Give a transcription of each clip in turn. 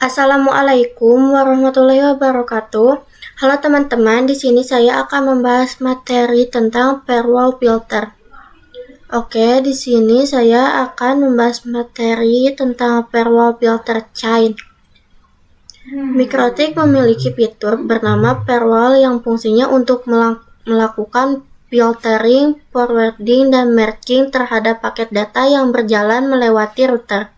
Assalamualaikum warahmatullahi wabarakatuh. Halo teman-teman, di sini saya akan membahas materi tentang firewall filter. Oke, di sini saya akan membahas materi tentang firewall filter chain. Mikrotik memiliki fitur bernama firewall yang fungsinya untuk melakukan filtering, forwarding, dan merging terhadap paket data yang berjalan melewati router.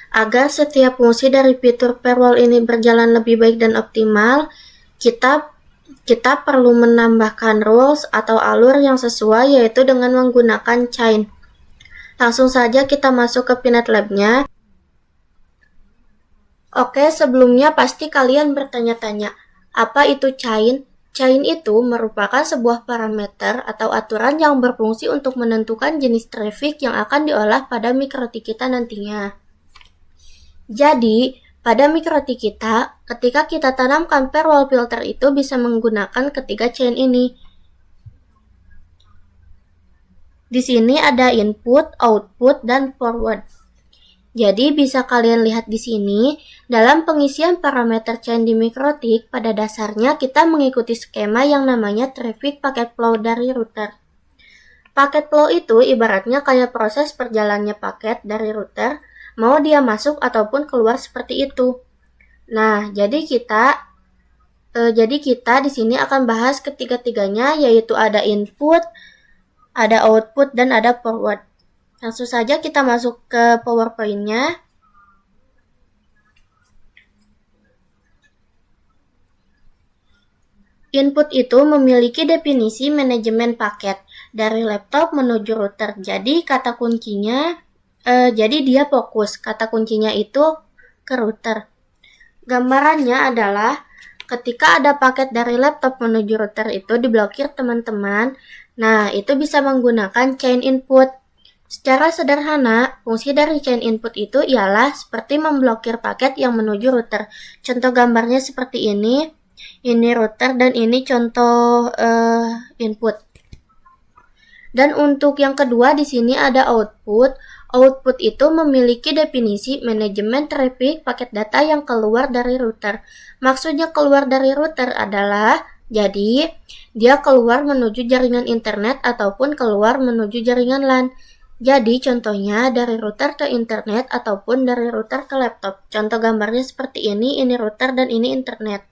Agar setiap fungsi dari fitur firewall ini berjalan lebih baik dan optimal, kita perlu menambahkan rules atau alur yang sesuai, yaitu dengan menggunakan chain. Langsung saja kita masuk ke Pinet Lab-nya. Oke, sebelumnya pasti kalian bertanya-tanya, apa itu chain? Chain itu merupakan sebuah parameter atau aturan yang berfungsi untuk menentukan jenis traffic yang akan diolah pada mikrotik kita nantinya. Jadi, pada mikrotik kita, ketika kita tanamkan firewall filter itu bisa menggunakan ketiga chain ini. Di sini ada input, output, dan forward. Jadi bisa kalian lihat di sini, dalam pengisian parameter chain di mikrotik, pada dasarnya kita mengikuti skema yang namanya traffic packet flow dari router. Packet flow itu ibaratnya kayak proses perjalannya paket dari router, mau dia masuk ataupun keluar seperti itu. Nah, jadi kita di sini akan bahas ketiga-tiganya, yaitu ada input, ada output, dan ada forward. Langsung saja kita masuk ke PowerPoint-nya. Input itu memiliki definisi manajemen paket dari laptop menuju router. Jadi kata kuncinya jadi dia fokus, kata kuncinya itu ke router. Gambarannya adalah ketika ada paket dari laptop menuju router itu diblokir teman-teman. Nah, itu bisa menggunakan chain input. Secara sederhana, fungsi dari chain input itu ialah seperti memblokir paket yang menuju router. Contoh gambarnya seperti ini. Ini router dan ini contoh input. Dan untuk yang kedua di sini ada output. Output itu memiliki definisi manajemen traffic paket data yang keluar dari router. Maksudnya keluar dari router adalah jadi dia keluar menuju jaringan internet ataupun keluar menuju jaringan LAN. Jadi contohnya dari router ke internet ataupun dari router ke laptop. Contoh gambarnya seperti ini router dan ini internet.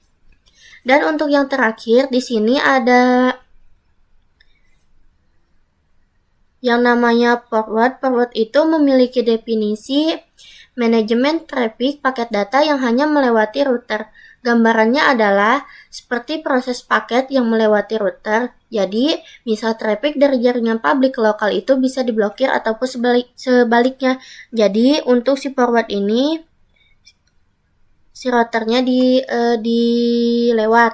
Dan untuk yang terakhir di sini ada yang namanya forward. Forward itu memiliki definisi manajemen traffic paket data yang hanya melewati router. Gambarannya adalah seperti proses paket yang melewati router. Jadi, misal traffic dari jaringan publik lokal itu bisa diblokir ataupun sebaliknya. Jadi, untuk si forward ini si routernya dilewat.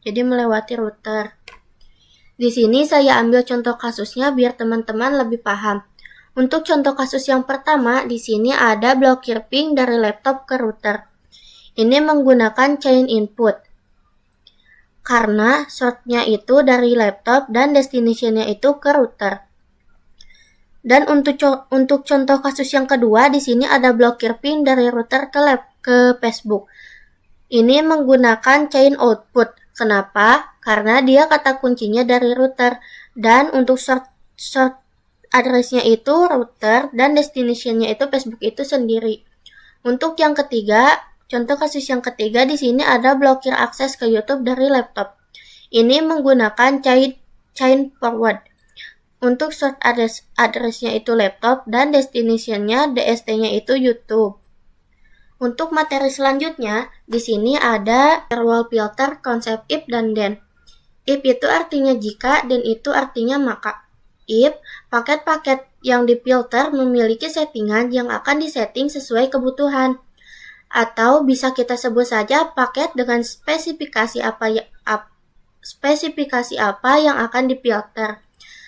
Jadi melewati router. Di sini saya ambil contoh kasusnya biar teman-teman lebih paham. Untuk contoh kasus yang pertama, di sini ada blokir ping dari laptop ke router. Ini menggunakan chain input. Karena source-nya itu dari laptop dan destination-nya itu ke router. Dan untuk contoh kasus yang kedua, di sini ada blokir ping dari router ke Facebook. Ini menggunakan chain output. Kenapa? Karena dia kata kuncinya dari router. Dan untuk short address-nya itu router dan destination-nya itu Facebook itu sendiri. Untuk yang ketiga, contoh kasus yang ketiga di sini ada blokir akses ke YouTube dari laptop. Ini menggunakan chain forward. Untuk short address-nya itu laptop dan destination-nya DST-nya itu YouTube. Untuk materi selanjutnya, di sini ada firewall filter konsep if dan then. If itu artinya jika, dan itu artinya maka. If, paket-paket yang difilter memiliki settingan yang akan disetting sesuai kebutuhan. Atau bisa kita sebut saja paket dengan spesifikasi apa yang akan difilter.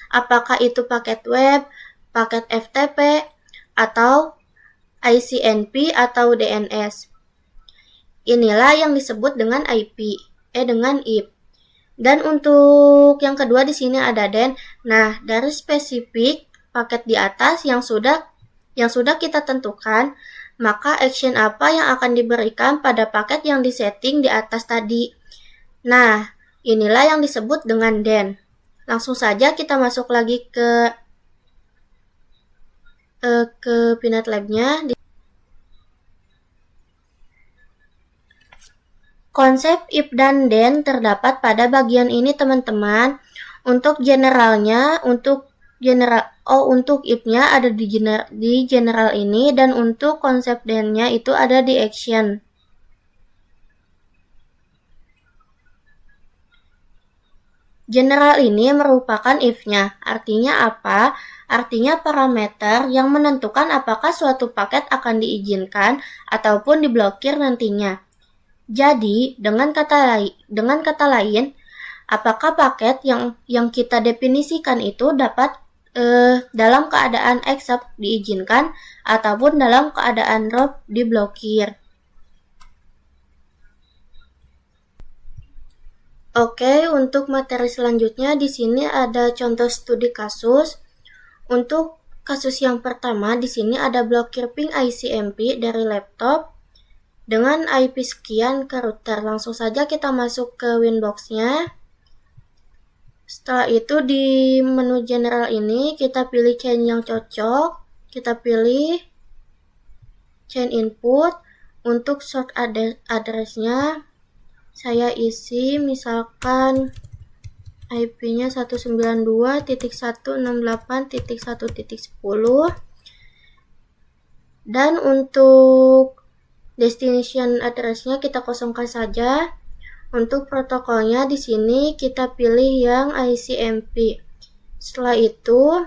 Apakah itu paket web, paket FTP, atau ICMP atau DNS. Inilah yang disebut dengan dengan if. Dan untuk yang kedua di sini ada then. Nah, dari spesifik paket di atas yang sudah yang sudah kita tentukan, maka action apa yang akan diberikan pada paket yang disetting di atas tadi. Nah, inilah yang disebut dengan then. Langsung saja kita masuk lagi ke Peanut Lab-nya. Konsep if dan then terdapat pada bagian ini, teman-teman. Untuk generalnya, untuk if-nya ada di general ini, dan untuk konsep then-nya itu ada di action. General ini merupakan if-nya. Artinya apa? Artinya parameter yang menentukan apakah suatu paket akan diizinkan ataupun diblokir nantinya. Jadi, dengan kata lain, apakah paket yang kita definisikan itu dapat dalam keadaan accept diizinkan ataupun dalam keadaan drop diblokir. Oke, untuk materi selanjutnya di sini ada contoh studi kasus. Untuk kasus yang pertama di sini ada blokir ping ICMP dari laptop dengan IP sekian ke router. Langsung saja kita masuk ke Winbox-nya. Setelah itu di menu general ini kita pilih chain yang cocok. Kita pilih chain input. Untuk source address-nya saya isi misalkan IP-nya 192.168.1.10. Dan untuk destination address-nya kita kosongkan saja. Untuk protokolnya di sini kita pilih yang ICMP. Setelah itu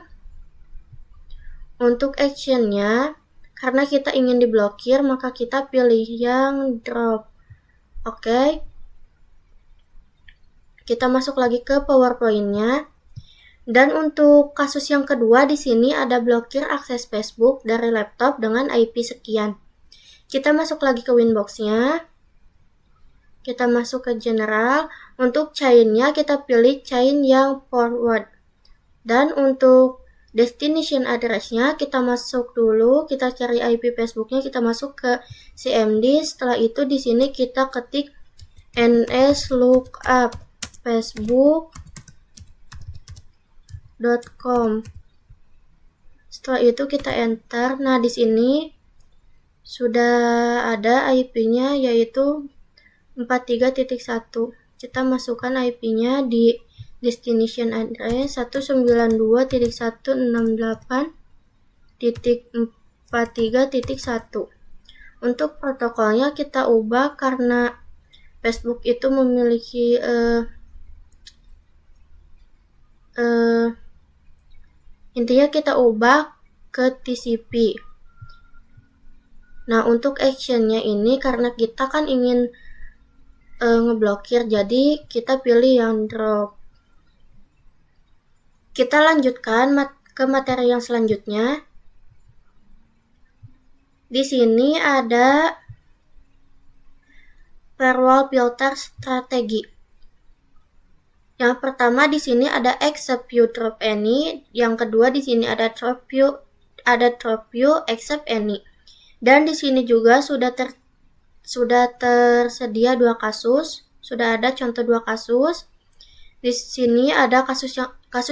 untuk action-nya, karena kita ingin diblokir, maka kita pilih yang drop. Oke. Kita masuk lagi ke PowerPoint-nya. Dan untuk kasus yang kedua di sini ada blokir akses Facebook dari laptop dengan IP sekian. Kita masuk lagi ke Winbox-nya. Kita masuk ke general. Untuk chain-nya kita pilih chain yang forward. Dan untuk destination address-nya kita masuk dulu, kita cari IP Facebook-nya, kita masuk ke CMD. Setelah itu di sini kita ketik nslookup facebook.com. Setelah itu kita enter. Nah, di sini sudah ada IP-nya yaitu 43.1. Kita masukkan IP-nya di destination address 192.168.43.1. Untuk protokolnya kita ubah karena Facebook itu memiliki intinya kita ubah ke TCP. Nah, untuk actionnya ini karena kita kan ingin ngeblokir, jadi kita pilih yang drop. Kita lanjutkan ke materi yang selanjutnya. Di sini ada firewall filter strategi. Yang pertama di sini ada accept view drop any, yang kedua di sini ada drop view accept any. Dan di sini juga sudah tersedia dua kasus, sudah ada contoh dua kasus. Di sini ada kasus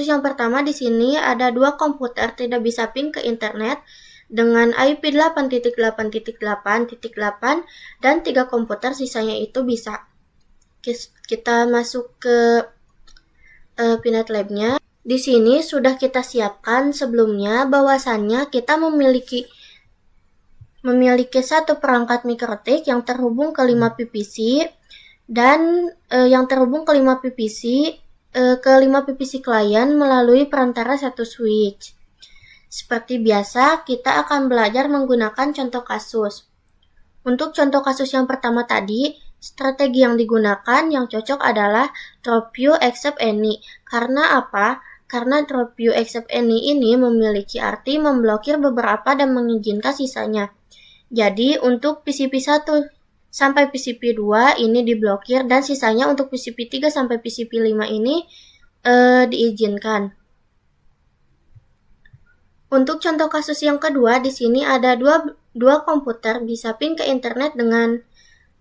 yang pertama di sini ada dua komputer tidak bisa ping ke internet dengan IP 8.8.8.8 dan 3 komputer sisanya itu bisa. Kita masuk ke Peanut Lab-nya. Di sini sudah kita siapkan sebelumnya bahwasannya kita memiliki satu perangkat mikrotik yang terhubung ke 5 PPC dan yang terhubung ke 5 PPC klien melalui perantara satu switch. Seperti biasa, kita akan belajar menggunakan contoh kasus. Untuk contoh kasus yang pertama tadi, strategi yang digunakan yang cocok adalah drop view accept any. Karena apa? Karena drop view accept any ini memiliki arti memblokir beberapa dan mengizinkan sisanya. Jadi untuk PCP 1 sampai PCP 2 ini diblokir dan sisanya untuk PCP 3 sampai PCP 5 ini diizinkan. Untuk contoh kasus yang kedua, di sini ada dua komputer bisa ping ke internet dengan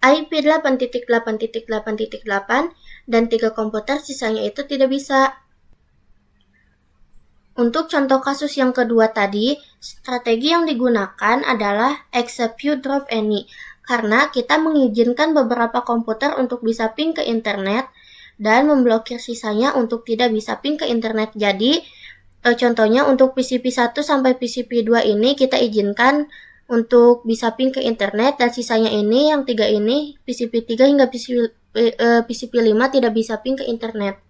IP 8.8.8.8 dan 3 komputer sisanya itu tidak bisa. Untuk contoh kasus yang kedua tadi, strategi yang digunakan adalah execute drop any, karena kita mengizinkan beberapa komputer untuk bisa ping ke internet dan memblokir sisanya untuk tidak bisa ping ke internet. Jadi, contohnya untuk PCP1 sampai PCP2 ini kita izinkan untuk bisa ping ke internet, dan sisanya ini, yang 3 ini, PCP3 hingga PCP5 tidak bisa ping ke internet.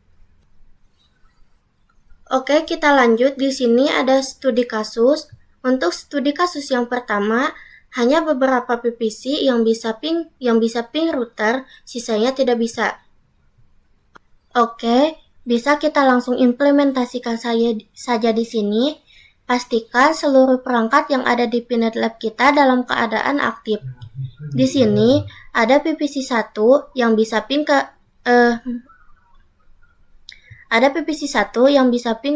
Oke, kita lanjut. Di sini ada studi kasus. Untuk studi kasus yang pertama, hanya beberapa PVC yang bisa ping router, sisanya tidak bisa. Oke, bisa kita langsung implementasikan saja di sini. Pastikan seluruh perangkat yang ada di Pinet Lab kita dalam keadaan aktif. Di sini ada PVC1 yang bisa ping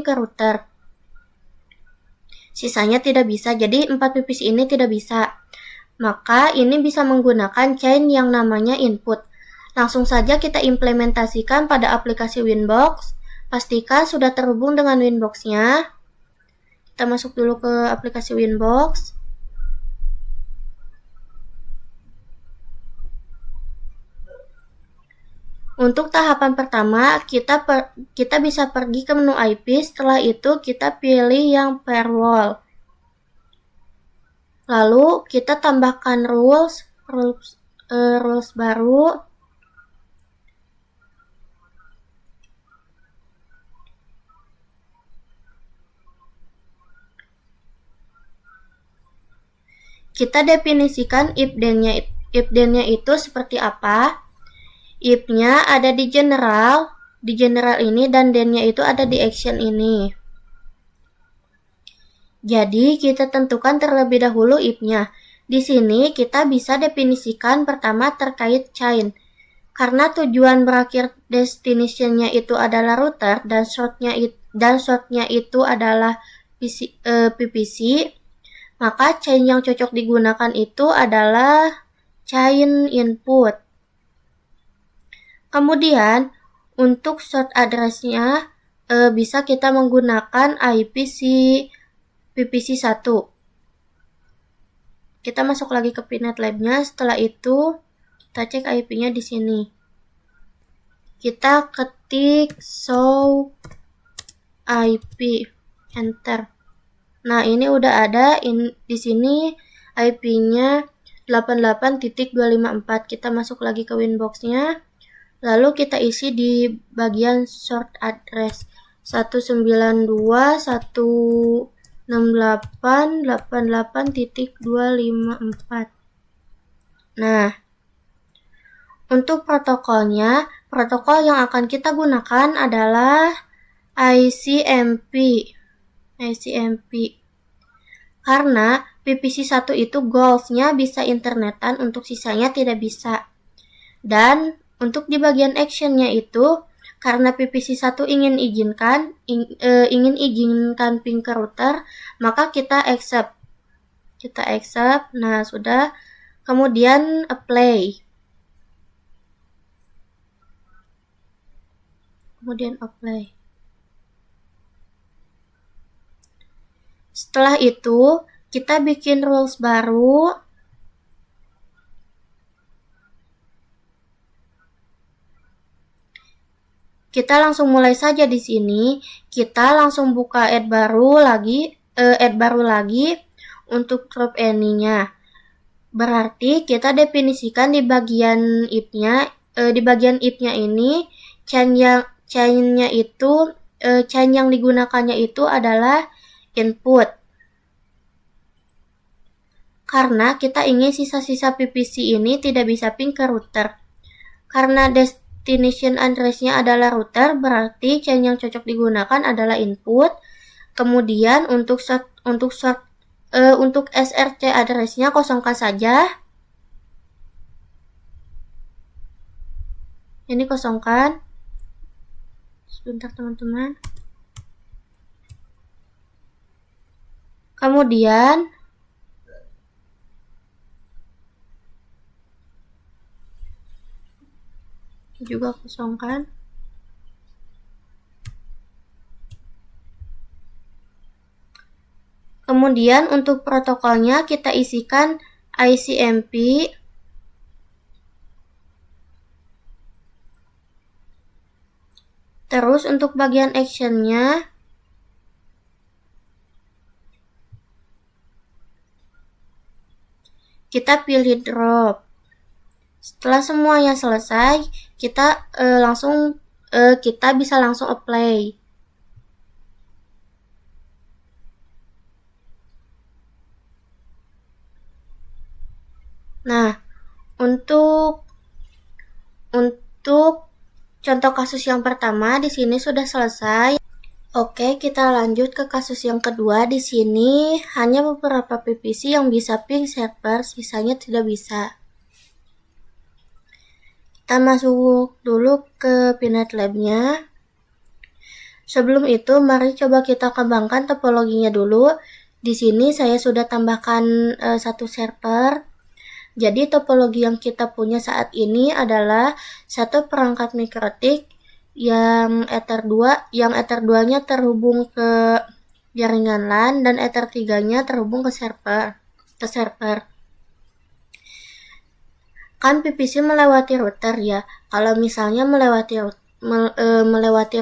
ke router. Sisanya tidak bisa, jadi 4 PVC ini tidak bisa. Maka ini bisa menggunakan chain yang namanya input. Langsung saja kita implementasikan pada aplikasi Winbox. Pastikan sudah terhubung dengan Winbox-nya. Kita masuk dulu ke aplikasi Winbox. Untuk tahapan pertama, kita bisa pergi ke menu IP. Setelah itu kita pilih yang firewall. Lalu kita tambahkan rules baru. Kita definisikan if-then-nya itu seperti apa. If-nya ada di general ini, dan then-nya itu ada di action ini. Jadi kita tentukan terlebih dahulu if-nya. Di sini kita bisa definisikan pertama terkait chain. Karena tujuan berakhir destination-nya itu adalah router dan short-nya itu adalah PVC, maka chain yang cocok digunakan itu adalah chain input. Kemudian untuk short address-nya bisa kita menggunakan IP PVC1. Kita masuk lagi ke Pinet Lab-nya. Setelah itu kita cek IP-nya di sini. Kita ketik show IP, enter. Nah, ini udah ada di sini IP-nya 88.254. Kita masuk lagi ke Winbox-nya. Lalu kita isi di bagian short address 192.168.88.254. Nah, untuk protokolnya, protokol yang akan kita gunakan adalah ICMP. Karena PVC1 itu goals-nya bisa internetan, untuk sisanya tidak bisa. Dan untuk di bagian action-nya itu, karena PVC1 ingin izinkan ping ke router, maka kita accept. Nah, sudah. Kemudian apply. Setelah itu, kita bikin rules baru. Kita langsung mulai saja di sini. Kita langsung buka add baru lagi untuk drop any-nya. Berarti kita definisikan di bagian if-nya. Di bagian if-nya ini chain yang digunakannya itu adalah input. Karena kita ingin sisa-sisa PVC ini tidak bisa ping ke router. Karena destination address-nya adalah router, berarti chain yang cocok digunakan adalah input. Kemudian untuk SRC address-nya kosongkan saja. Ini kosongkan. Sebentar teman-teman. Kemudian juga kosongkan. Kemudian untuk protokolnya kita isikan ICMP. Terus untuk bagian actionnya kita pilih drop. Setelah semuanya selesai, kita bisa langsung apply. Nah, untuk contoh kasus yang pertama di sini sudah selesai. Oke, kita lanjut ke kasus yang kedua. Di sini hanya beberapa PVC yang bisa ping server, sisanya tidak bisa. Kita masuk dulu ke Pinet Lab-nya. Sebelum itu, mari coba kita kembangkan topologinya dulu. Di sini saya sudah tambahkan satu server. Jadi topologi yang kita punya saat ini adalah satu perangkat mikrotik yang Ether 2-nya terhubung ke jaringan LAN dan Ether 3-nya terhubung ke server. Kan PVC melewati router ya. Kalau misalnya melewati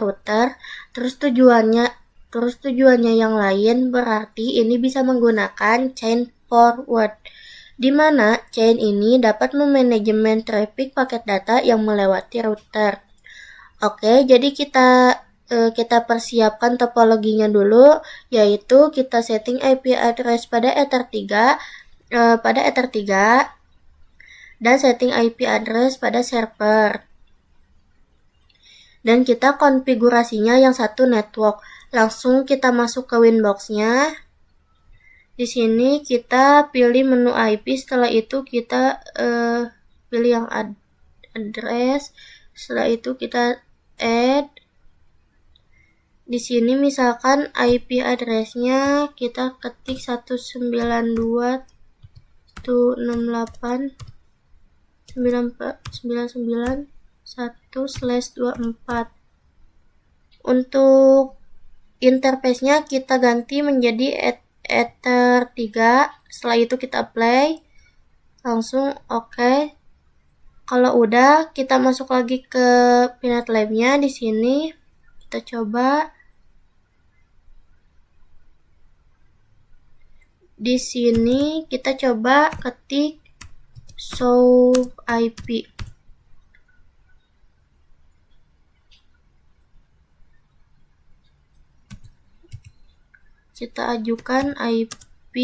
router, terus tujuannya yang lain, berarti ini bisa menggunakan chain forward, di mana chain ini dapat memanajemen traffic paket data yang melewati router. Oke, jadi kita persiapkan topologinya dulu, yaitu kita setting IP address pada Ether 3 dan setting IP address pada server. Dan kita konfigurasinya yang satu network. Langsung kita masuk ke Winbox-nya. Di sini kita pilih menu IP, setelah itu kita pilih yang address, setelah itu kita add. Di sini misalkan IP address-nya kita ketik 192.168.99.1/24. Untuk interface-nya kita ganti menjadi Ether 3. Setelah itu kita apply. Langsung oke. Kalau udah, kita masuk lagi ke Pinet Lab-nya. Di sini kita coba. Di sini kita coba ketik show IP. Kita ajukan IP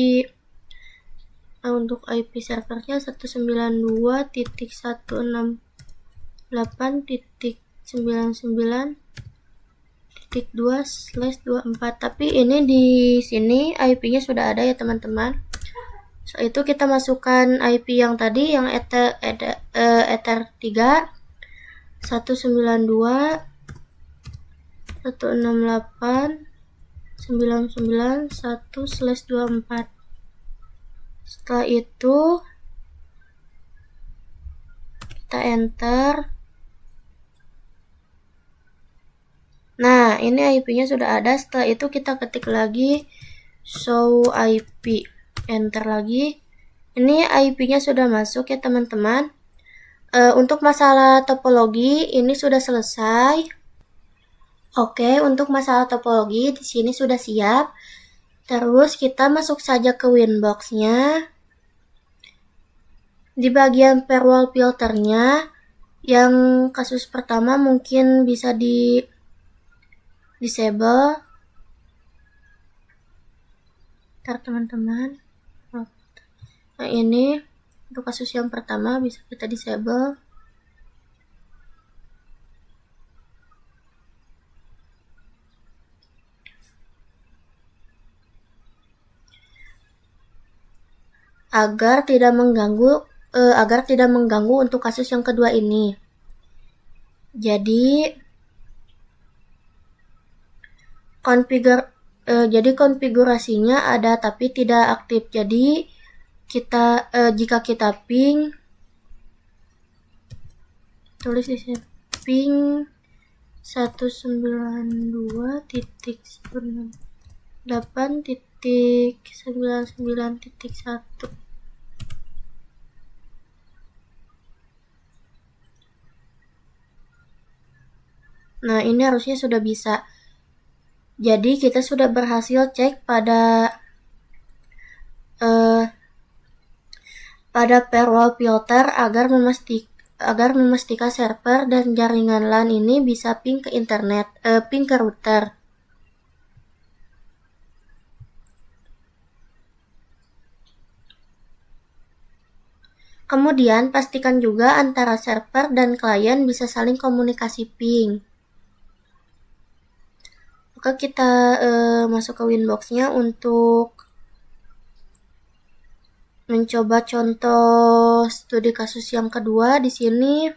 untuk IP servernya 192.168.99.2/24. Tapi ini di sini IP-nya sudah ada ya teman-teman. Setelah itu kita masukkan IP yang tadi yang Ether 3 192.168.99.1/24. Setelah itu kita enter. Nah, ini IP-nya sudah ada. Setelah itu kita ketik lagi show IP, enter lagi. Ini IP-nya sudah masuk ya teman-teman. Untuk masalah topologi ini sudah selesai. Oke, untuk masalah topologi di sini sudah siap. Terus kita masuk saja ke Winbox-nya. Di bagian firewall filternya, yang kasus pertama mungkin bisa di disable. Ntar teman-teman. Nah, ini untuk kasus yang pertama bisa kita disable. Agar tidak mengganggu untuk kasus yang kedua ini. Jadi jadi konfigurasinya ada tapi tidak aktif. Jadi jika kita ping, tulis di sini ping 192.8.99.1. Nah, ini harusnya sudah bisa. Jadi kita sudah berhasil cek pada firewall filter agar memastikan server dan jaringan LAN ini bisa ping ke internet, ping ke router. Kemudian pastikan juga antara server dan klien bisa saling komunikasi ping. Maka kita masuk ke Winbox-nya untuk mencoba contoh studi kasus yang kedua. Di sini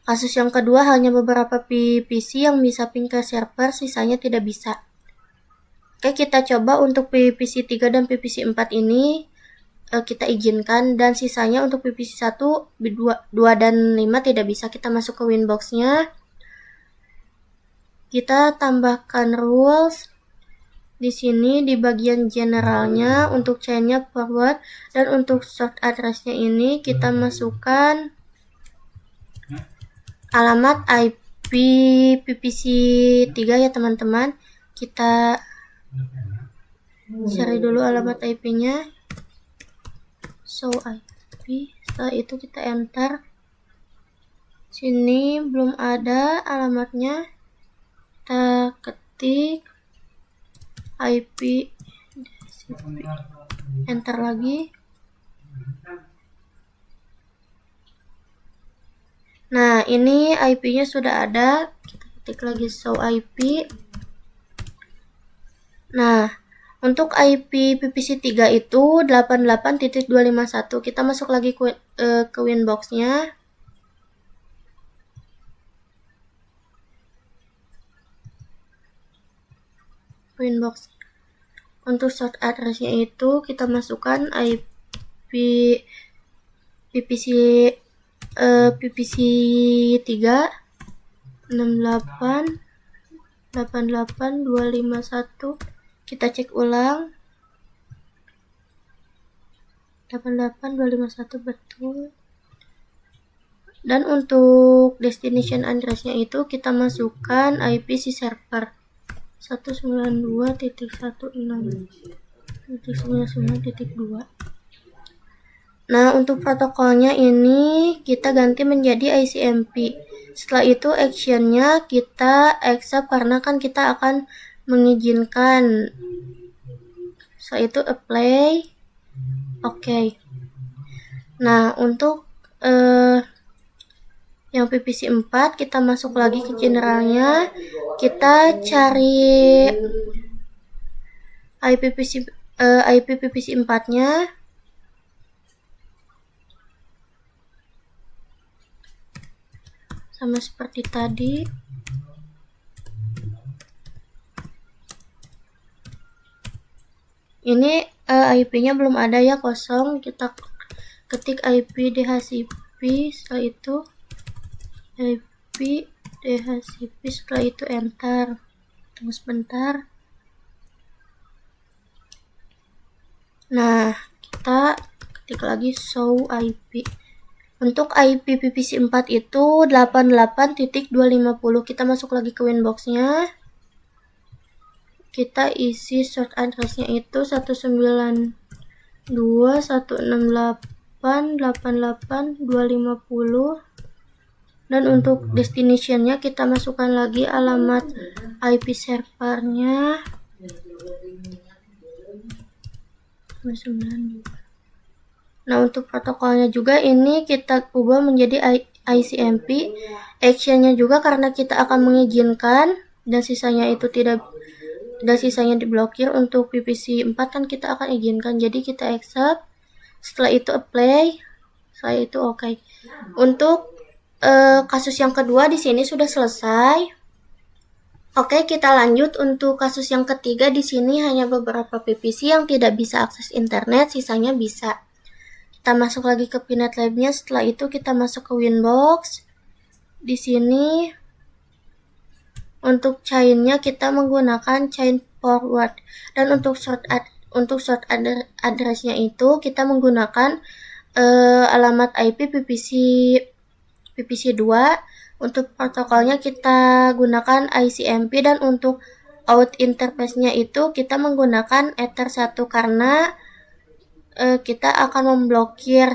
kasus yang kedua hanya beberapa PC yang bisa ping ke server, sisanya tidak bisa. Oke, kita coba untuk PPC 3 dan PPC 4 ini kita izinkan, dan sisanya untuk PPC 1, 2 dan 5 tidak bisa. Kita masuk ke Winbox-nya. Kita tambahkan rules. Di sini di bagian generalnya untuk chainnya forward, dan untuk short address-nya ini kita masukkan alamat IP PPC 3 ya teman-teman. Kita cari dulu alamat IP-nya. Show IP. Setelah itu kita enter. Sini belum ada alamatnya. Kita ketik IP, enter lagi. Nah, ini IP-nya sudah ada. Kita ketik lagi show IP. Nah, untuk IP PPC 3 itu 88.251. Kita masuk lagi ke Winbox-nya. Winbox. Untuk short address-nya itu kita masukkan IP PPC 3 68.251. Kita cek ulang. 88.251 betul. Dan untuk destination address-nya itu kita masukkan IP si server 192.16.99.2. Nah, untuk protokolnya ini kita ganti menjadi ICMP. Setelah itu actionnya kita accept karena kan kita akan mengizinkan. Setelah itu apply. Oke. Nah, untuk yang PPC 4 kita masuk lagi ke generalnya. Kita cari IP PPC 4-nya. Sama seperti tadi. Ini IP-nya belum ada ya, kosong. Kita ketik IP DHCP, setelah itu IP DHCP, setelah itu enter. Tunggu sebentar. Nah, kita ketik lagi show IP. Untuk IP PPC 4 itu 88.250. Kita masuk lagi ke Winbox-nya. Kita isi short address-nya itu 192.168.88.250. Dan untuk destination-nya kita masukkan lagi alamat IP servernya. 92. Nah, untuk protokolnya juga ini kita ubah menjadi ICMP. Actionnya juga karena kita akan mengizinkan, dan sisanya itu tidak, dan sisanya diblokir. Untuk PPC 4 kan kita akan izinkan, jadi kita accept. Setelah itu apply. Setelah itu oke. Untuk kasus yang kedua di sini sudah selesai. Oke, kita lanjut untuk kasus yang ketiga. Di sini hanya beberapa PVC yang tidak bisa akses internet, sisanya bisa. Kita masuk lagi ke Pinet Lab-nya. Setelah itu kita masuk ke Winbox. Di sini untuk chain-nya kita menggunakan chain forward, dan untuk short address-nya itu kita menggunakan alamat IP PVC 2. Untuk protokolnya kita gunakan ICMP, dan untuk out interface-nya itu kita menggunakan Ether 1 karena kita akan memblokir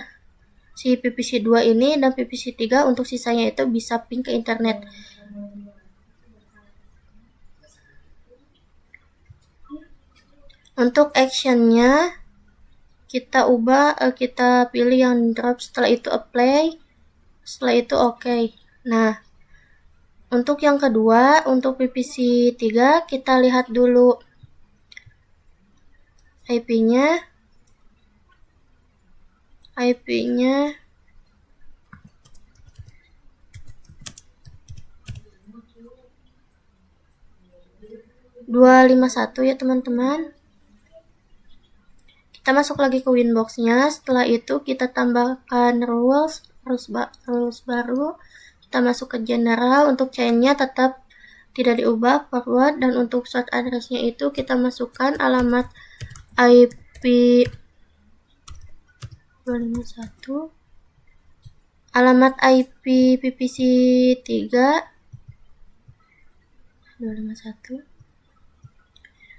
si PVC 2 ini, dan PVC 3 untuk sisanya itu bisa ping ke internet. Untuk actionnya kita ubah, kita pilih yang drop, setelah itu apply, setelah itu oke. Nah, untuk yang kedua, untuk PVC 3 kita lihat dulu IP-nya. IP-nya 251 ya teman-teman. Kita masuk lagi ke Winbox-nya. Setelah itu kita tambahkan rules baru. Kita masuk ke general. Untuk chain-nya tetap tidak diubah, forward, dan untuk short address-nya itu kita masukkan alamat IP 251, alamat IP PVC 3 251.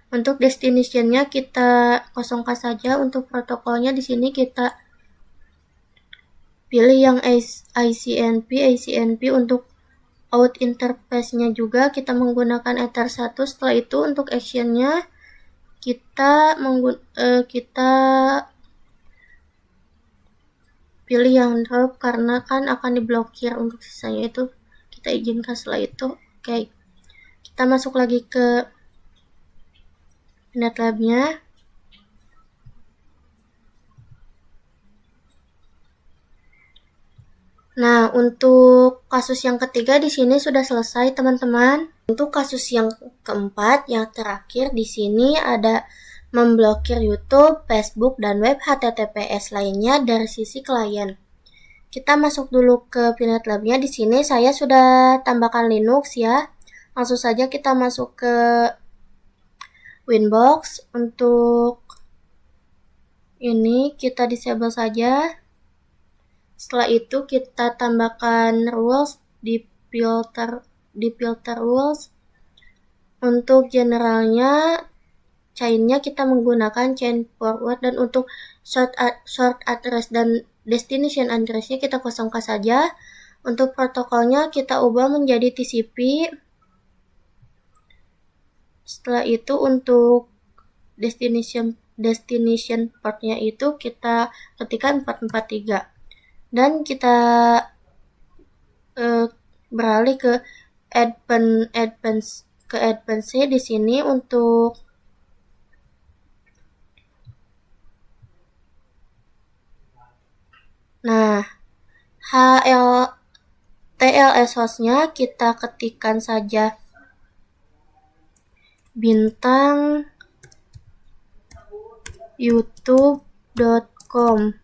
Untuk destination-nya kita kosongkan saja. Untuk protokolnya di sini kita pilih yang ICNP. Untuk out interface-nya juga kita menggunakan Ether 1. Setelah itu untuk action-nya kita pilih yang drop karena kan akan diblokir. Untuk sisanya itu kita izinkan. Setelah itu oke. Kita masuk lagi ke Pinet Lab-nya. Nah, untuk kasus yang ketiga di sini sudah selesai, teman-teman. Untuk kasus yang keempat, yang terakhir di sini ada memblokir YouTube, Facebook, dan web HTTPS lainnya dari sisi klien. Kita masuk dulu ke Pinet Lab-nya. Di sini saya sudah tambahkan Linux ya. Langsung saja kita masuk ke Winbox. Untuk ini kita disable saja. Setelah itu kita tambahkan rules di filter rules. Untuk generalnya, chain-nya kita menggunakan chain forward, dan untuk short address dan destination address-nya kita kosongkan saja. Untuk protokolnya kita ubah menjadi TCP. Setelah itu untuk destination port-nya itu kita ketikkan 443. Dan kita beralih ke advance di sini. Untuk TLS host-nya kita ketikkan saja bintang youtube.com.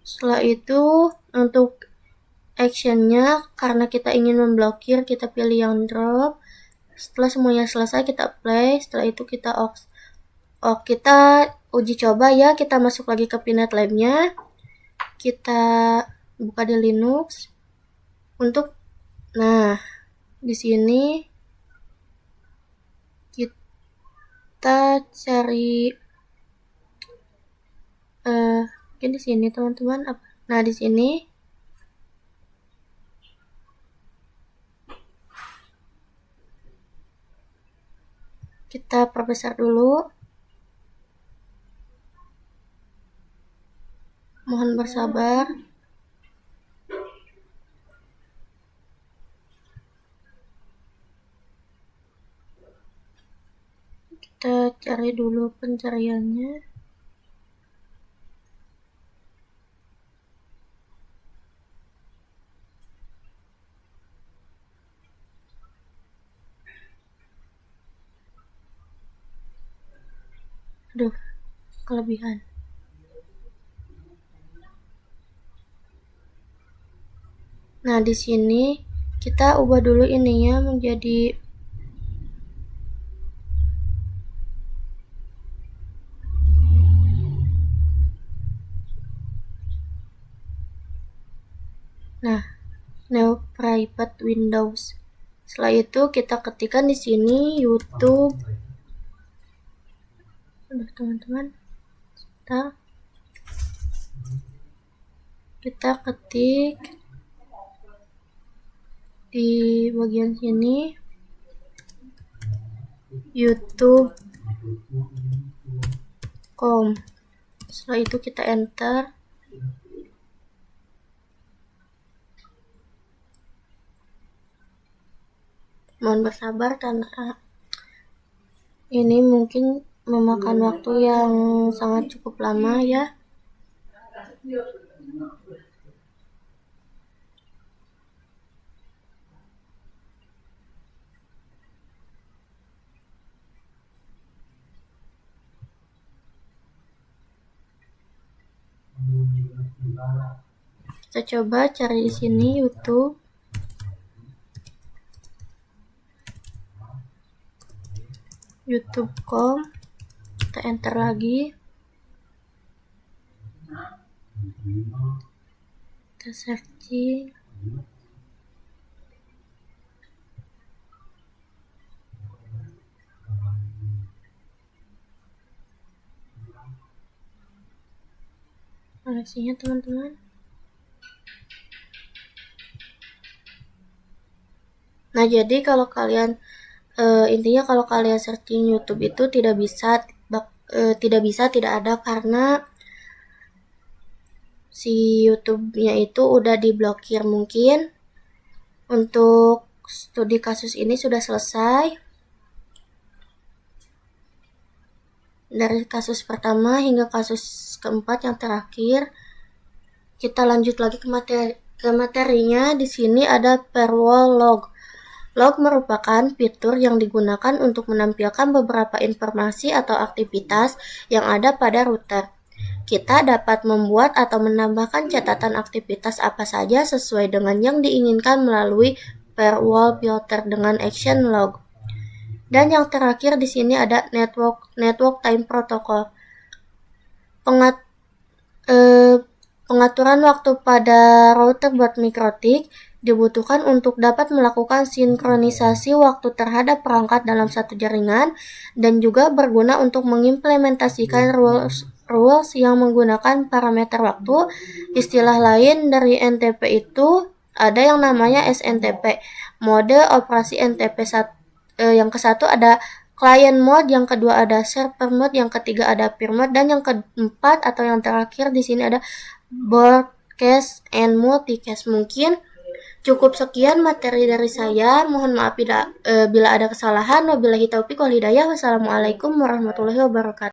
Setelah itu untuk action-nya karena kita ingin memblokir, kita pilih yang drop. Setelah semuanya selesai kita apply. Setelah itu kita kita uji coba ya. Kita masuk lagi ke Pinet Lab-nya. Kita buka di Linux. Di sini kita cari mungkin di sini teman-teman. Nah, di sini kita perbesar dulu. Mohon bersabar. Kita cari dulu pencariannya. Aduh, kelebihan. Nah, di sini kita ubah dulu ininya menjadi New Private Windows. Setelah itu kita ketikkan di sini YouTube. Aduh, teman-teman. Kita ketik di bagian sini youtube.com. Setelah itu kita enter. Mohon bersabar karena ini mungkin memakan waktu yang sangat cukup lama ya. Kita coba cari di sini youtube.com. Kita enter lagi. Kita searching. Koneksinya teman-teman. Nah, jadi kalau kalian intinya kalau kalian searching YouTube itu tidak ada karena si YouTube-nya itu udah diblokir. Mungkin untuk studi kasus ini sudah selesai. Dari kasus pertama hingga kasus keempat yang terakhir. Kita lanjut lagi ke materinya. Di sini ada firewall log. Log merupakan fitur yang digunakan untuk menampilkan beberapa informasi atau aktivitas yang ada pada router. Kita dapat membuat atau menambahkan catatan aktivitas apa saja sesuai dengan yang diinginkan melalui firewall filter dengan action log. Dan yang terakhir di sini ada network time protocol. Pengaturan waktu pada router buat mikrotik dibutuhkan untuk dapat melakukan sinkronisasi waktu terhadap perangkat dalam satu jaringan dan juga berguna untuk mengimplementasikan rules yang menggunakan parameter waktu. Istilah lain dari NTP itu ada yang namanya SNTP, mode operasi NTP. Yang ke-1 ada client mode, yang kedua ada server mode, yang ketiga ada peer mode, dan yang keempat atau yang terakhir di sini ada broadcast and multicast. Mungkin cukup sekian materi dari saya. Mohon maaf bila ada kesalahan. Wabillahi taufiq wal hidayah. Wassalamualaikum warahmatullahi wabarakatuh.